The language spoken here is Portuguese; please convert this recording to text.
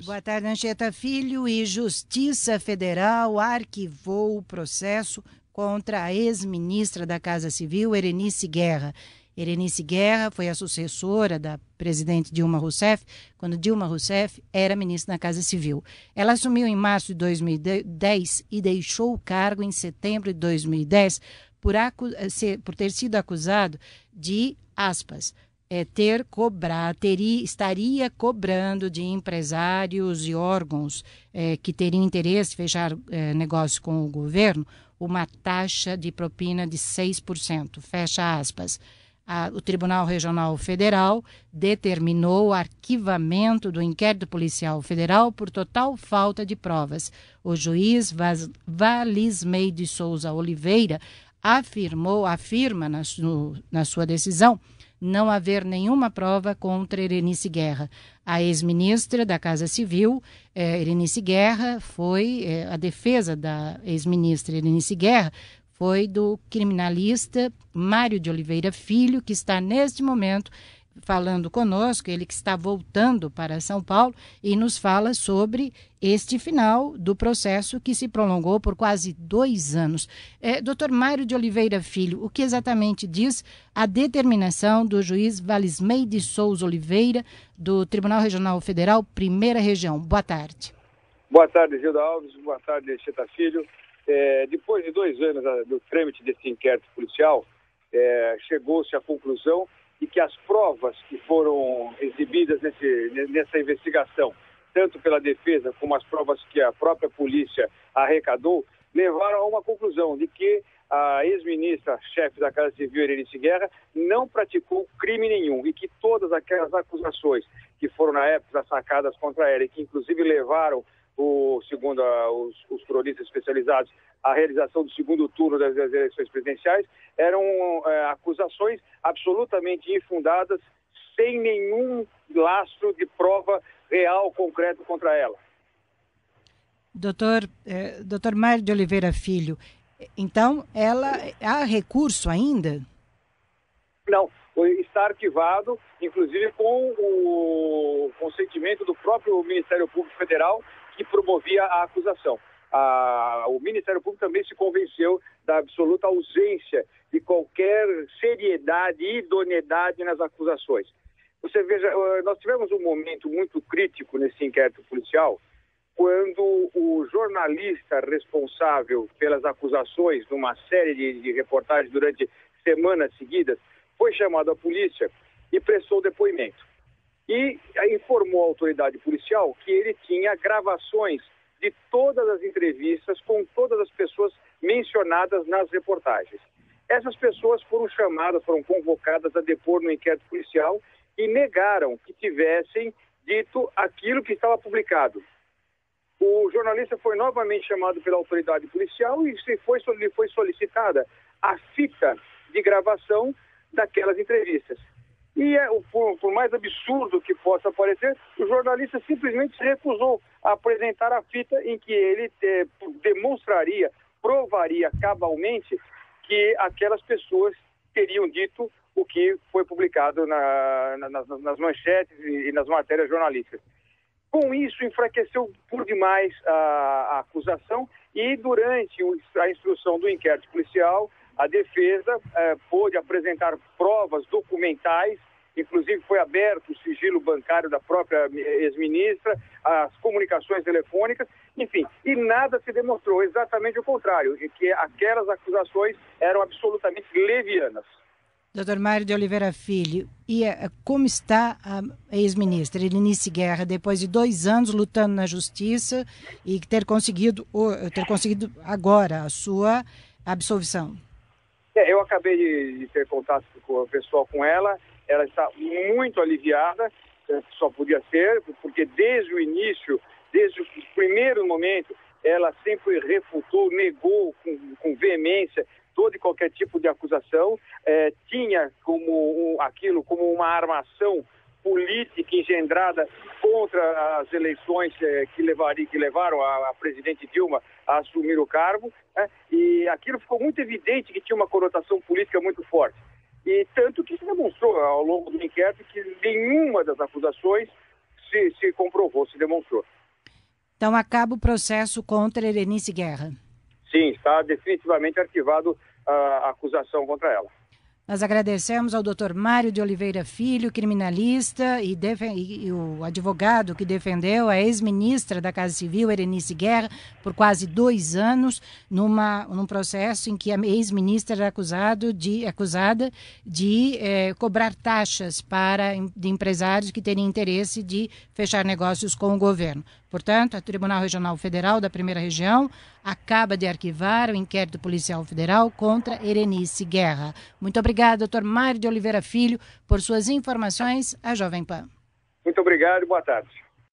Boa tarde, Anchieta Filho. E Justiça Federal arquivou o processo contra a ex-ministra da Casa Civil, Erenice Guerra. Erenice Guerra foi a sucessora da presidente Dilma Rousseff, quando Dilma Rousseff era ministra da Casa Civil. Ela assumiu em março de 2010 e deixou o cargo em setembro de 2010 por ter sido acusado de, aspas, estaria cobrando de empresários e órgãos que teriam interesse em fechar negócio com o governo uma taxa de propina de 6%, fecha aspas. O Tribunal Regional Federal determinou o arquivamento do inquérito policial federal por total falta de provas. O juiz Valismey de Souza Oliveira afirma na sua decisão não haver nenhuma prova contra Erenice Guerra. A ex-ministra da Casa Civil, Erenice Guerra, a defesa da ex-ministra Erenice Guerra foi do criminalista Mário de Oliveira Filho, que está neste momento falando conosco, ele que está voltando para São Paulo e nos fala sobre este final do processo que se prolongou por quase 2 anos. Dr. Mário de Oliveira Filho, o que exatamente diz a determinação do juiz Valismey de Souza Oliveira do Tribunal Regional Federal, Primeira Região? Boa tarde. Boa tarde, Gilda Alves. Boa tarde, Anchieta Filho. Depois de 2 anos do trâmite desse inquérito policial, chegou-se à conclusão de que as provas que foram exibidas nessa investigação, tanto pela defesa como as provas que a própria polícia arrecadou, levaram a uma conclusão de que a ex-ministra, chefe da Casa Civil, Erenice Guerra, não praticou crime nenhum e que todas aquelas acusações que foram na época sacadas contra ela e que inclusive levaram, segundo os cronistas especializados, a realização do segundo turno das eleições presidenciais, eram acusações absolutamente infundadas, sem nenhum lastro de prova real, concreto contra ela. Doutor Mário de Oliveira Filho, então, há recurso ainda? Não, está arquivado, inclusive com o consentimento do próprio Ministério Público Federal, que promovia a acusação. O Ministério Público também se convenceu da absoluta ausência de qualquer seriedade e idoneidade nas acusações. Você veja, nós tivemos um momento muito crítico nesse inquérito policial, quando o jornalista responsável pelas acusações, numa série de reportagens durante semanas seguidas, foi chamado à polícia e prestou depoimento. E informou a autoridade policial que ele tinha gravações de todas as entrevistas com todas as pessoas mencionadas nas reportagens. Essas pessoas foram convocadas a depor no inquérito policial e negaram que tivessem dito aquilo que estava publicado. O jornalista foi novamente chamado pela autoridade policial e lhe foi solicitada a fita de gravação daquelas entrevistas. E, por mais absurdo que possa parecer, o jornalista simplesmente se recusou a apresentar a fita em que ele provaria cabalmente que aquelas pessoas teriam dito o que foi publicado nas manchetes e nas matérias jornalísticas. Com isso, enfraqueceu por demais a acusação e, durante a instrução do inquérito policial, a defesa pôde apresentar provas documentais, inclusive foi aberto o sigilo bancário da própria ex-ministra, as comunicações telefônicas, enfim, e nada se demonstrou, exatamente o contrário, que aquelas acusações eram absolutamente levianas. Doutor Mário de Oliveira Filho, e como está a ex-ministra Erenice Guerra, depois de 2 anos lutando na justiça e ter conseguido agora a sua absolvição? Eu acabei de ter contato pessoal com ela está muito aliviada, só podia ser, porque desde o início, desde o primeiro momento, ela sempre refutou, negou com veemência todo e qualquer tipo de acusação, tinha aquilo como uma armação política engendrada contra as eleições que levaram a presidente Dilma a assumir o cargo, e aquilo ficou muito evidente que tinha uma conotação política muito forte. E tanto que se demonstrou ao longo do inquérito que nenhuma das acusações se comprovou, se demonstrou. Então acaba o processo contra Erenice Guerra. Sim, está definitivamente arquivado a acusação contra ela. Nós agradecemos ao Dr. Mário de Oliveira Filho, criminalista e o advogado que defendeu a ex-ministra da Casa Civil, Erenice Guerra, por quase 2 anos, num processo em que a ex-ministra era acusada de cobrar taxas de empresários que teriam interesse de fechar negócios com o governo. Portanto, o Tribunal Regional Federal da Primeira Região acaba de arquivar o inquérito policial federal contra Erenice Guerra. Muito obrigado, Dr. Mário de Oliveira Filho, por suas informações à Jovem Pan. Muito obrigado e boa tarde.